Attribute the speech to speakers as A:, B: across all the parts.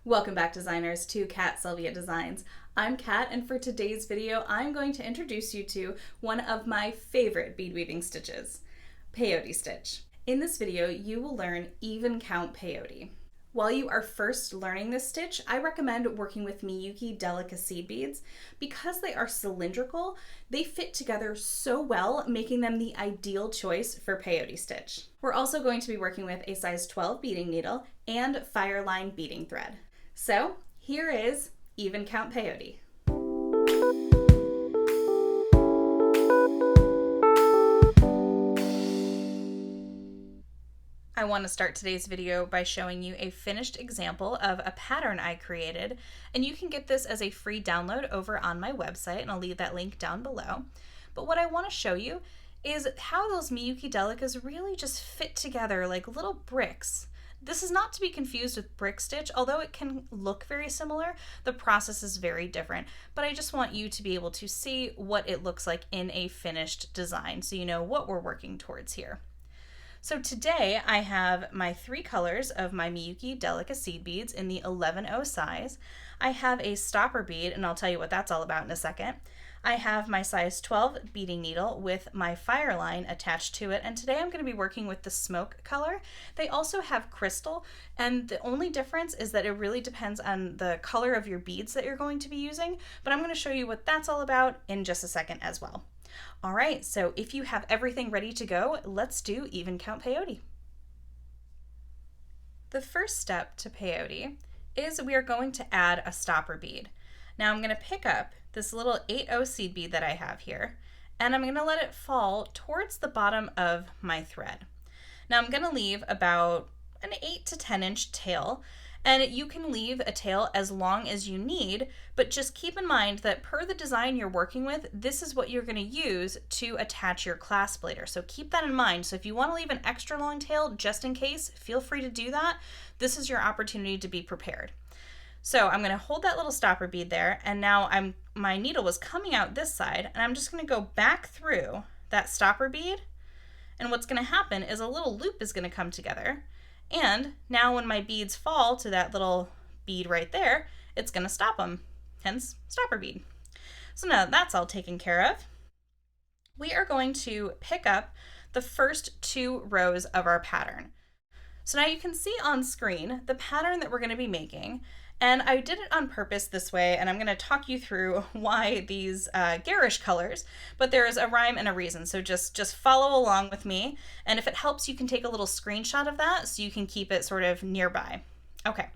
A: Welcome back, designers, to Silvia Designs. I'm Kat, and for today's video, I'm going to introduce you to one of my favorite bead weaving stitches, peyote stitch. In this video, you will learn even count peyote. While you are first learning this stitch, I recommend working with Miyuki delicacy beads. Because they are cylindrical, they fit together so well, making them the ideal choice for peyote stitch. We're also going to be working with a size 12 beading needle and Fireline beading thread. So here is even count peyote. I want to start today's video by showing you a finished example of a pattern I created, and you can get this as a free download over on my website, and I'll leave that link down below. But what I want to show you is how those Miyuki delicas really just fit together like little bricks. This is not to be confused with brick stitch, although it can look very similar. The process is very different, but I just want you to be able to see what it looks like in a finished design so you know what we're working towards here. So today I have my 3 colors of my Miyuki Delica seed beads in the 11-0 size. I have a stopper bead, and I'll tell you what that's all about in a second. I have my size 12 beading needle with my Fireline attached to it, and today I'm going to be working with the smoke color. They also have crystal, and the only difference is that it really depends on the color of your beads that you're going to be using, but I'm going to show you what that's all about in just a second as well. All right, so if you have everything ready to go, let's do even count peyote. The first step to peyote is we are going to add a stopper bead. Now I'm going to pick up this little 8-0 seed bead that I have here, and I'm going to let it fall towards the bottom of my thread. Now I'm going to leave about an 8 to 10 inch tail, and you can leave a tail as long as you need, but just keep in mind that per the design you're working with, this is what you're going to use to attach your clasp later. So keep that in mind. So if you want to leave an extra long tail just in case, feel free to do that. This is your opportunity to be prepared. So I'm going to hold that little stopper bead there, and now my needle was coming out this side, and I'm just going to go back through that stopper bead, and what's going to happen is a little loop is going to come together. And now when my beads fall to that little bead right there, it's going to stop them, hence stopper bead. So now that that's all taken care of, we are going to pick up the first 2 rows of our pattern. So now you can see on screen the pattern that we're going to be making, and I did it on purpose this way, and I'm going to talk you through why these garish colors, but there is a rhyme and a reason, so just follow along with me, and if it helps, you can take a little screenshot of that so you can keep it sort of nearby. Okay,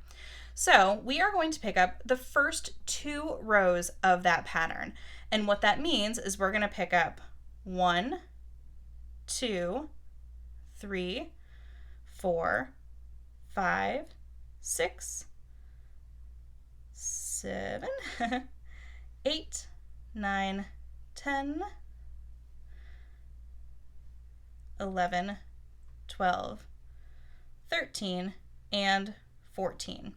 A: so we are going to pick up the first 2 rows of that pattern, and what that means is we're going to pick up 1, 2, 3, 4, 5, 6, 7, 8, 9, 10, 11, 12, 13, and 14.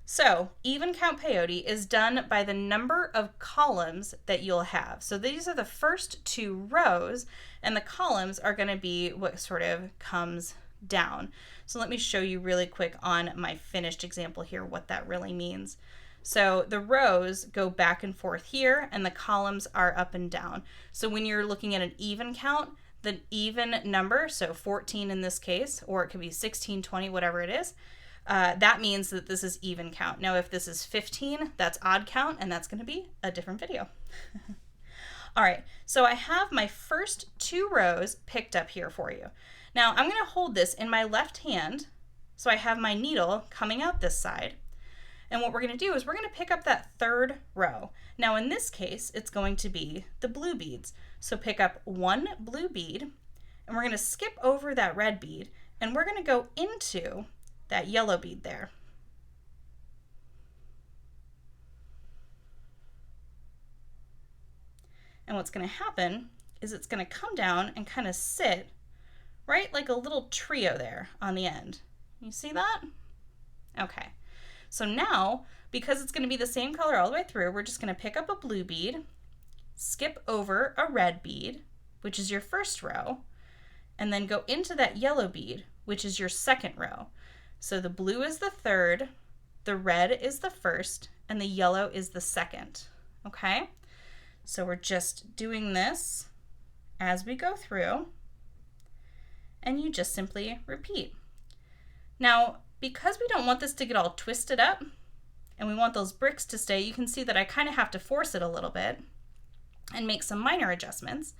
A: So even count peyote is done by the number of columns that you'll have. So these are the first 2 rows, and the columns are going to be what sort of comes down. So let me show you really quick on my finished example here what that really means. So the rows go back and forth here, and the columns are up and down. So when you're looking at an even count, the even number, so 14 in this case, or it could be 16, 20, whatever it is, that means that this is even count. Now if this is 15, that's odd count, and that's going to be a different video. All right, so I have my first 2 rows picked up here for you. Now I'm going to hold this in my left hand, so I have my needle coming out this side. And what we're going to do is we're going to pick up that 3rd row. Now in this case, it's going to be the blue beads. So pick up 1 blue bead, and we're going to skip over that red bead, and we're going to go into that yellow bead there. And what's going to happen is it's going to come down and kind of sit right like a little trio there on the end. You see that? Okay. So now, because it's going to be the same color all the way through, we're just going to pick up a blue bead, skip over a red bead, which is your first row, and then go into that yellow bead, which is your second row. So the blue is the third, the red is the first, and the yellow is the second, okay? So we're just doing this as we go through, and you just simply repeat. Now, because we don't want this to get all twisted up, and we want those bricks to stay, you can see that I kind of have to force it a little bit and make some minor adjustments.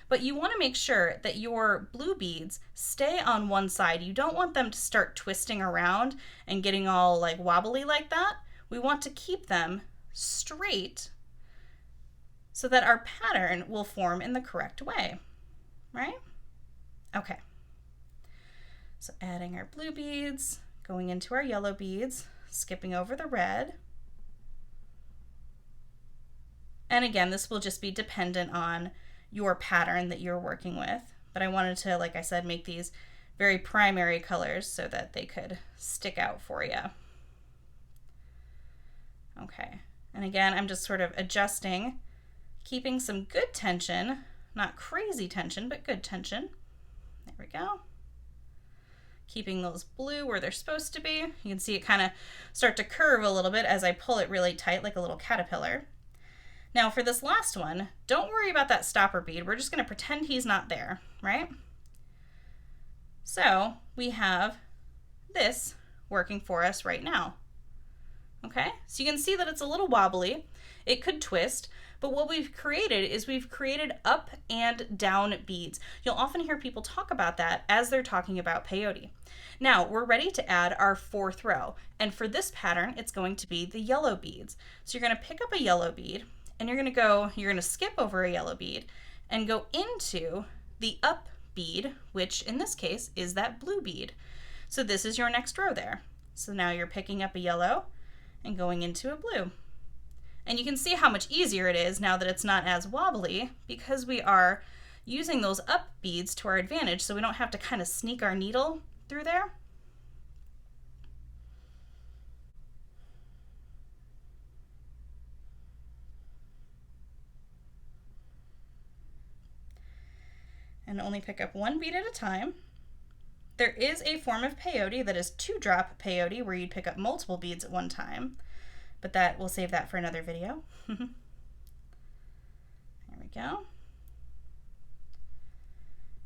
A: But you want to make sure that your blue beads stay on one side. You don't want them to start twisting around and getting all like wobbly like that. We want to keep them straight so that our pattern will form in the correct way, right? Okay. So adding our blue beads, going into our yellow beads, skipping over the red. And again, this will just be dependent on your pattern that you're working with. But I wanted to, like I said, make these very primary colors so that they could stick out for you. Okay, and again, I'm just sort of adjusting, keeping some good tension, not crazy tension, but good tension. There we go. Keeping those blue where they're supposed to be. You can see it kind of start to curve a little bit as I pull it really tight like a little caterpillar. Now for this last one, don't worry about that stopper bead. We're just going to pretend he's not there, right? So we have this working for us right now. Okay, so you can see that it's a little wobbly. It could twist, but what we've created is we've created up and down beads. You'll often hear people talk about that as they're talking about peyote. Now we're ready to add our fourth row, and for this pattern, it's going to be the yellow beads. So you're going to pick up a yellow bead, and you're going to skip over a yellow bead and go into the up bead, which in this case is that blue bead. So this is your next row there. So now you're picking up a yellow and going into a blue. And you can see how much easier it is now that it's not as wobbly because we are using those up beads to our advantage, so we don't have to kind of sneak our needle through there. And only pick up one bead at a time. There is a form of peyote that is 2-drop peyote where you'd pick up multiple beads at one time, but we'll save that for another video. There we go.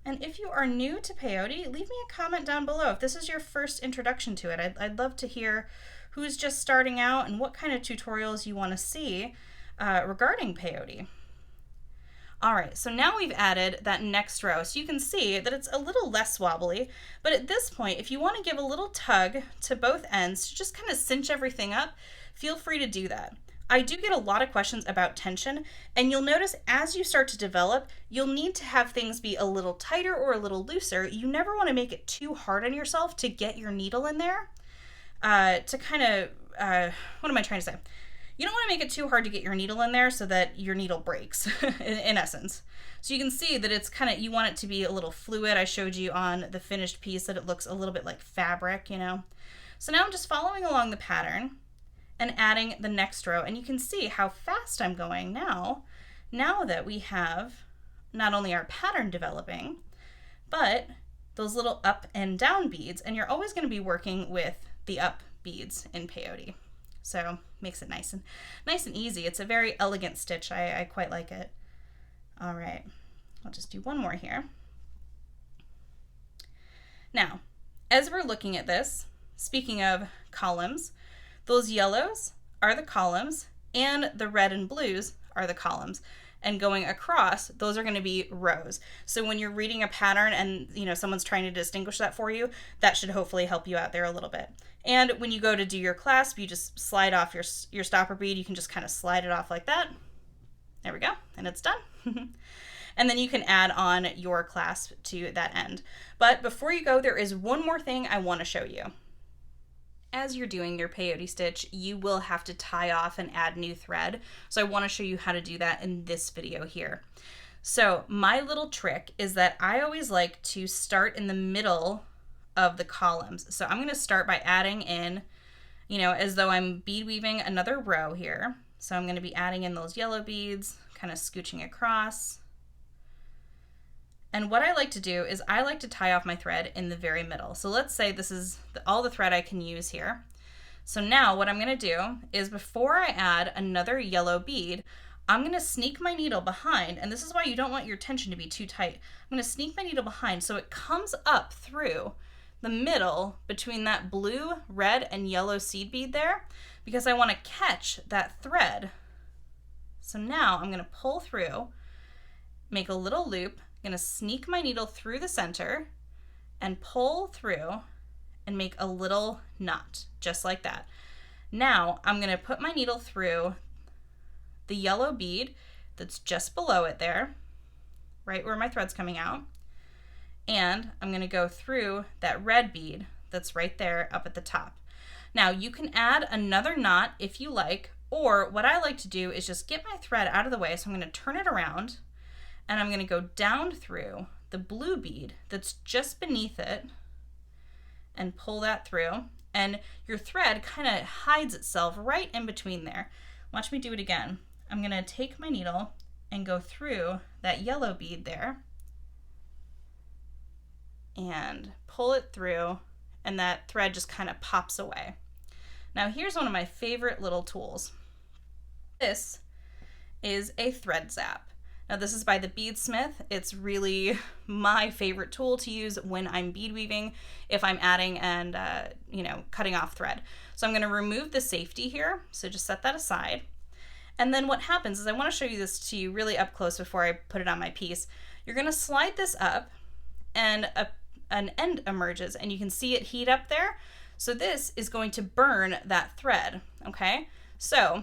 A: And if you are new to peyote, leave me a comment down below if this is your first introduction to it. I'd love to hear who's just starting out and what kind of tutorials you want to see regarding peyote. All right, so now we've added that next row. So you can see that it's a little less wobbly, but at this point, if you want to give a little tug to both ends to just kind of cinch everything up, feel free to do that. I do get a lot of questions about tension, and you'll notice as you start to develop, you'll need to have things be a little tighter or a little looser. You never want to make it too hard on yourself to get your needle in there, to kind of, what am I trying to say? You don't want to make it too hard to get your needle in there so that your needle breaks, in essence. So you can see that it's kind of, you want it to be a little fluid. I showed you on the finished piece that it looks a little bit like fabric, you know. So now I'm just following along the pattern and adding the next row, and you can see how fast I'm going now that we have not only our pattern developing, but those little up and down beads, and you're always going to be working with the up beads in peyote. So makes it nice and easy. It's a very elegant stitch. I quite like it. All right, I'll just do one more here. Now, as we're looking at this, speaking of columns, those yellows are the columns and the red and blues are the columns. And going across, those are going to be rows. So when you're reading a pattern and someone's trying to distinguish that for you, that should hopefully help you out there a little bit. And when you go to do your clasp, you just slide off your stopper bead. You can just kind of slide it off like that. There we go, and it's done. And then you can add on your clasp to that end. But before you go, there is one more thing I want to show you. As you're doing your peyote stitch, you will have to tie off and add new thread. So I want to show you how to do that in this video here. So my little trick is that I always like to start in the middle of the columns. So I'm going to start by adding in, as though I'm bead weaving another row here. So I'm going to be adding in those yellow beads, kind of scooching across. And what I like to do is I like to tie off my thread in the very middle. So let's say this is all the thread I can use here. So now what I'm going to do is before I add another yellow bead, I'm going to sneak my needle behind, and this is why you don't want your tension to be too tight. I'm going to sneak my needle behind so it comes up through the middle between that blue, red, and yellow seed bead there, because I want to catch that thread. So now I'm going to pull through, make a little loop, I'm going to sneak my needle through the center and pull through and make a little knot, just like that. Now I'm going to put my needle through the yellow bead that's just below it there, right where my thread's coming out, and I'm going to go through that red bead that's right there up at the top. Now you can add another knot if you like, or what I like to do is just get my thread out of the way, so I'm going to turn it around and I'm going to go down through the blue bead that's just beneath it and pull that through, and your thread kind of hides itself right in between there. Watch me do it again. I'm going to take my needle and go through that yellow bead there and pull it through, and that thread just kind of pops away. Now here's one of my favorite little tools. This is a thread zap. Now this is by the Beadsmith. It's really my favorite tool to use when I'm bead weaving, if I'm adding and cutting off thread. So I'm going to remove the safety here, so just set that aside. And then what happens is, I want to show you this to you really up close before I put it on my piece. You're going to slide this up and an end emerges, and you can see it heat up there. So this is going to burn that thread, okay? So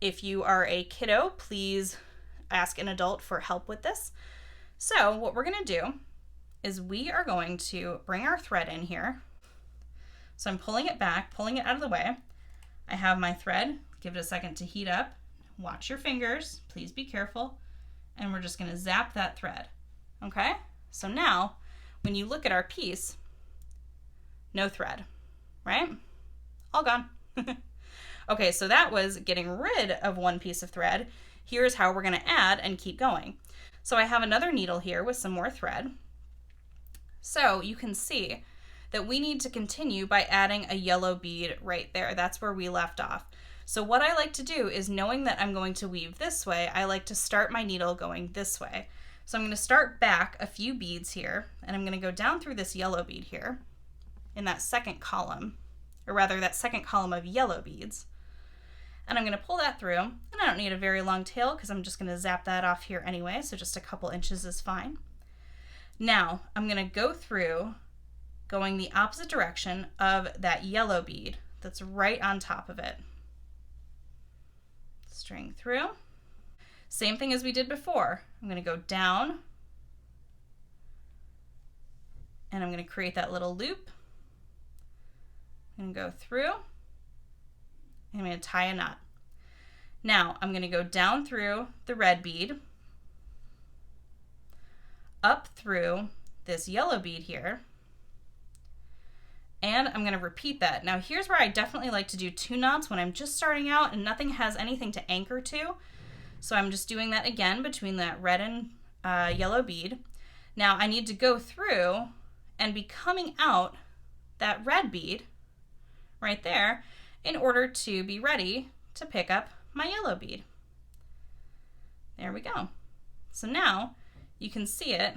A: if you are a kiddo, please ask an adult for help with this. So what we're going to do is we are going to bring our thread in here. So I'm pulling it back, pulling it out of the way. I have my thread. Give it a second to heat up. Watch your fingers, please be careful. And we're just going to zap that thread. Okay? So now when you look at our piece, no thread, right? All gone. Okay, so that was getting rid of one piece of thread. Here's how we're going to add and keep going. So I have another needle here with some more thread. So you can see that we need to continue by adding a yellow bead right there. That's where we left off. So what I like to do is, knowing that I'm going to weave this way, I like to start my needle going this way. So I'm going to start back a few beads here, and I'm going to go down through this yellow bead here in that second column, or rather that second column of yellow beads. And I'm going to pull that through, and I don't need a very long tail because I'm just going to zap that off here anyway, so just a couple inches is fine. Now I'm going to go through, going the opposite direction of that yellow bead that's right on top of it. String through. Same thing as we did before. I'm going to go down, and I'm going to create that little loop. I'm going to go through. I'm going to tie a knot. Now I'm going to go down through the red bead, up through this yellow bead here, and I'm going to repeat that. Now here's where I definitely like to do 2 knots when I'm just starting out and nothing has anything to anchor to. So I'm just doing that again between that red and yellow bead. Now I need to go through and be coming out that red bead right there in order to be ready to pick up my yellow bead. There we go. So now you can see it,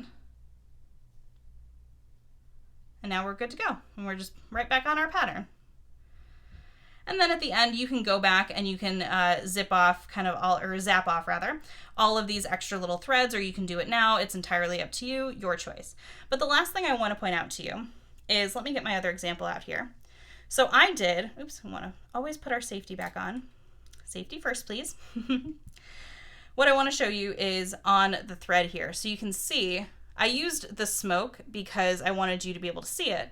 A: and now we're good to go. And we're just right back on our pattern. And then at the end, you can go back and you can zip off zap off rather, all of these extra little threads, or you can do it now. It's entirely up to you, your choice. But the last thing I want to point out to you is, let me get my other example out here. So I did, oops, I want to always put our safety back on. Safety first, please. What I want to show you is on the thread here. So you can see I used the smoke because I wanted you to be able to see it.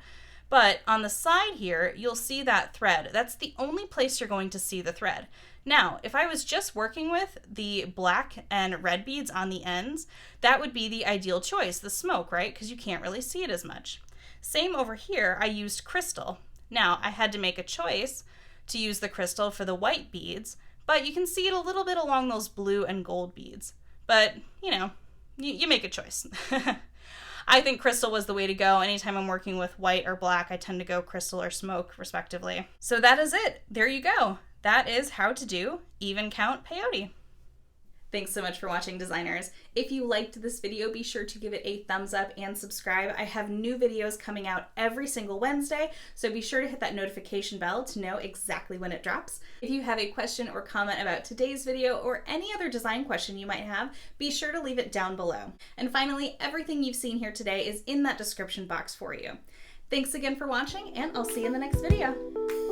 A: But on the side here, you'll see that thread. That's the only place you're going to see the thread. Now, if I was just working with the black and red beads on the ends, that would be the ideal choice, the smoke, right? Because you can't really see it as much. Same over here, I used crystal. Now, I had to make a choice to use the crystal for the white beads, but you can see it a little bit along those blue and gold beads. But, you know, you make a choice. I think crystal was the way to go. Anytime I'm working with white or black, I tend to go crystal or smoke, respectively. So that is it. There you go. That is how to do even count peyote. Thanks so much for watching, designers. If you liked this video, be sure to give it a thumbs up and subscribe. I have new videos coming out every single Wednesday, so be sure to hit that notification bell to know exactly when it drops. If you have a question or comment about today's video or any other design question you might have, be sure to leave it down below. And finally, everything you've seen here today is in that description box for you. Thanks again for watching, and I'll see you in the next video.